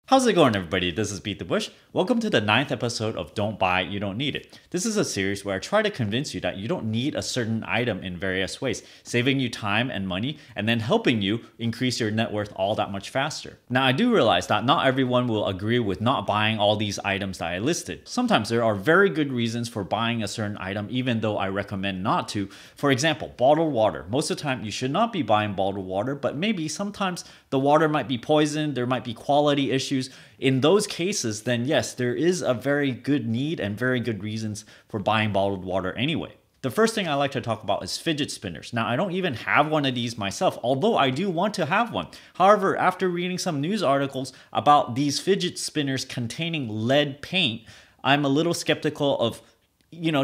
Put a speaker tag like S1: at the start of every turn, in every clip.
S1: How's it going, everybody? This is BeatTheBush. Welcome to the 9th episode of Don't Buy, You Don't Need It. This is a series where I try to convince you that you don't need a certain item in various ways, saving you time and money, and then helping you increase your net worth all that much faster. Now, I do realize that not everyone will agree with not buying all these items that I listed. Sometimes there are very good reasons for buying a certain item, even though I recommend not to. For example, bottled water. Most of the time, you should not be buying bottled water, but maybe sometimes the water might be poisoned, there might be quality issues. In those cases, then yes, there is a very good need and very good reasons for buying bottled water anyway. The first thing I like to talk about is fidget spinners. Now, I don't even have one of these myself, although I do want to have one. However, after reading some news articles about these fidget spinners containing lead paint, I'm a little skeptical of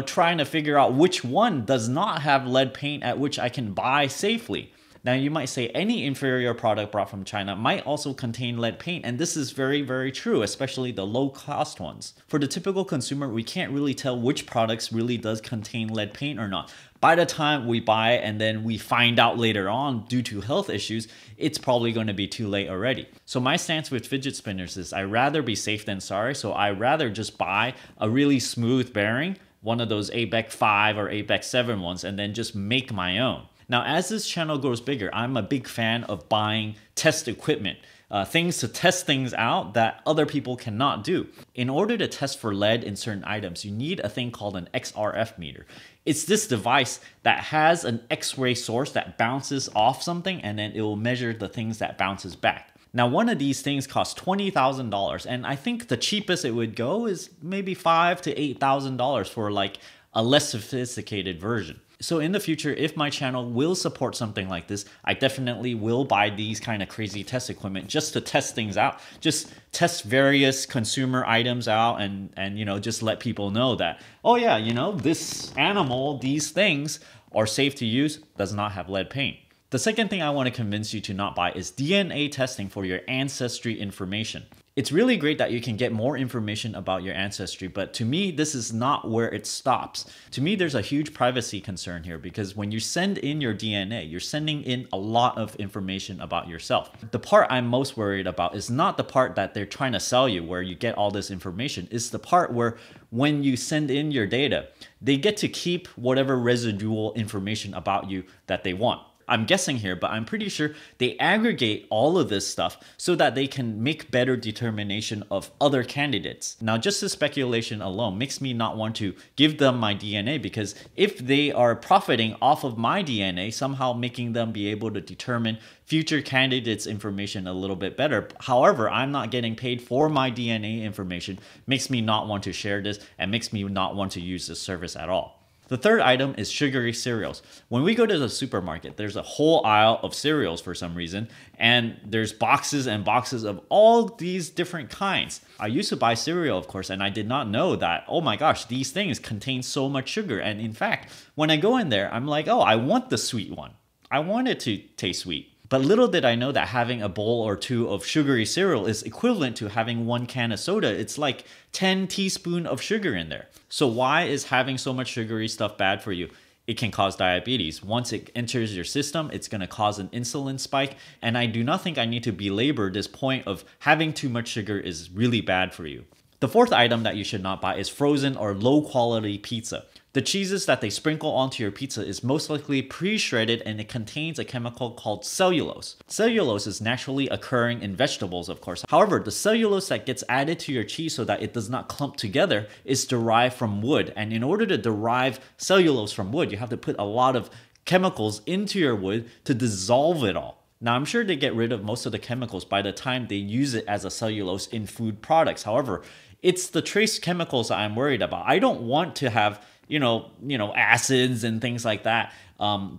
S1: trying to figure out which one does not have lead paint at which I can buy safely. Now, you might say any inferior product brought from China might also contain lead paint, and this is very, very true, especially the low-cost ones. For the typical consumer, we can't really tell which products really does contain lead paint or not. By the time we buy and then we find out later on due to health issues, it's probably going to be too late already. So my stance with fidget spinners is I'd rather be safe than sorry, so I'd rather just buy a really smooth bearing, one of those ABEC 5 or ABEC 7 ones, and then just make my own. Now, as this channel grows bigger, I'm a big fan of buying test equipment, things to test things out that other people cannot do. In order to test for lead in certain items, you need a thing called an XRF meter. It's this device that has an X-ray source that bounces off something, and then it will measure the things that bounces back. Now, one of these things costs $20,000, and I think the cheapest it would go is maybe $5,000 to $8,000 for like a less sophisticated version. So in the future, if my channel will support something like this, I definitely will buy these kind of crazy test equipment just to test things out, just test various consumer items out and just let people know that, oh yeah, this animal, these things are safe to use, does not have lead paint. The second thing I want to convince you to not buy is DNA testing for your ancestry information. It's really great that you can get more information about your ancestry, but to me, this is not where it stops. To me, there's a huge privacy concern here because when you send in your DNA, you're sending in a lot of information about yourself. The part I'm most worried about is not the part that they're trying to sell you where you get all this information. It's the part where when you send in your data, they get to keep whatever residual information about you that they want. I'm guessing here, but I'm pretty sure they aggregate all of this stuff so that they can make better determination of other candidates. Now, just the speculation alone makes me not want to give them my DNA because if they are profiting off of my DNA, somehow making them be able to determine future candidates' information a little bit better. However, I'm not getting paid for my DNA information, makes me not want to share this and makes me not want to use this service at all. The third item is sugary cereals. When we go to the supermarket, there's a whole aisle of cereals for some reason, and there's boxes and boxes of all these different kinds. I used to buy cereal, of course, and I did not know that, oh my gosh, these things contain so much sugar. And in fact, when I go in there, I'm like, oh, I want the sweet one. I want it to taste sweet. But little did I know that having a bowl or two of sugary cereal is equivalent to having 1 can of soda. It's like 10 teaspoons of sugar in there. So why is having so much sugary stuff bad for you? It can cause diabetes. Once it enters your system, it's going to cause an insulin spike. And I do not think I need to belabor this point of having too much sugar is really bad for you. The fourth item that you should not buy is frozen or low quality pizza. The cheeses that they sprinkle onto your pizza is most likely pre-shredded and it contains a chemical called cellulose. Cellulose is naturally occurring in vegetables, of course. However, the cellulose that gets added to your cheese so that it does not clump together is derived from wood. And in order to derive cellulose from wood, you have to put a lot of chemicals into your wood to dissolve it all. Now, I'm sure they get rid of most of the chemicals by the time they use it as a cellulose in food products. However, it's the trace chemicals that I'm worried about. I don't want to have acids and things like that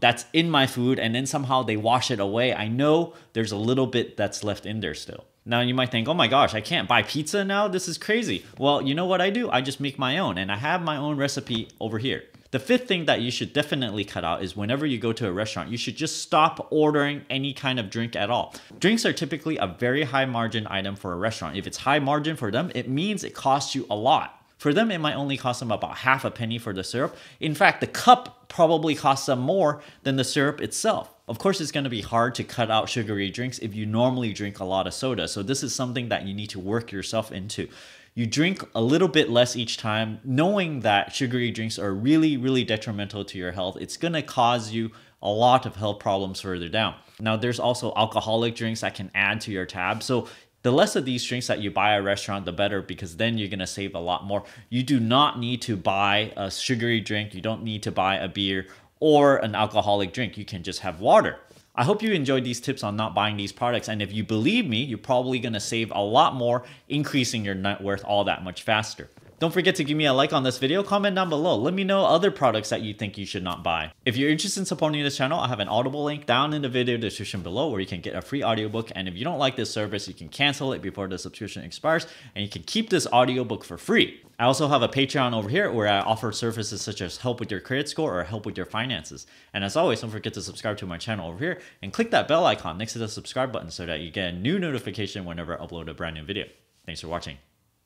S1: that's in my food and then somehow they wash it away. I know there's a little bit that's left in there still. Now you might think, oh my gosh, I can't buy pizza now? This is crazy. Well, you know what I do? I just make my own and I have my own recipe over here. The fifth thing that you should definitely cut out is whenever you go to a restaurant, you should just stop ordering any kind of drink at all. Drinks are typically a very high margin item for a restaurant. If it's high margin for them, it means it costs you a lot. For them, it might only cost them about half a penny for the syrup. In fact, the cup probably costs them more than the syrup itself. Of course, it's going to be hard to cut out sugary drinks if you normally drink a lot of soda. So this is something that you need to work yourself into. You drink a little bit less each time, knowing that sugary drinks are really, really detrimental to your health. It's going to cause you a lot of health problems further down. Now, there's also alcoholic drinks that can add to your tab. So the less of these drinks that you buy at a restaurant, the better, because then you're going to save a lot more. You do not need to buy a sugary drink. You don't need to buy a beer or an alcoholic drink. You can just have water. I hope you enjoyed these tips on not buying these products. And if you believe me, you're probably going to save a lot more, increasing your net worth all that much faster. Don't forget to give me a like on this video, comment down below. Let me know other products that you think you should not buy. If you're interested in supporting this channel, I have an Audible link down in the video description below where you can get a free audiobook. And if you don't like this service, you can cancel it before the subscription expires and you can keep this audiobook for free. I also have a Patreon over here where I offer services such as help with your credit score or help with your finances. And as always, don't forget to subscribe to my channel over here and click that bell icon next to the subscribe button so that you get a new notification whenever I upload a brand new video. Thanks for watching.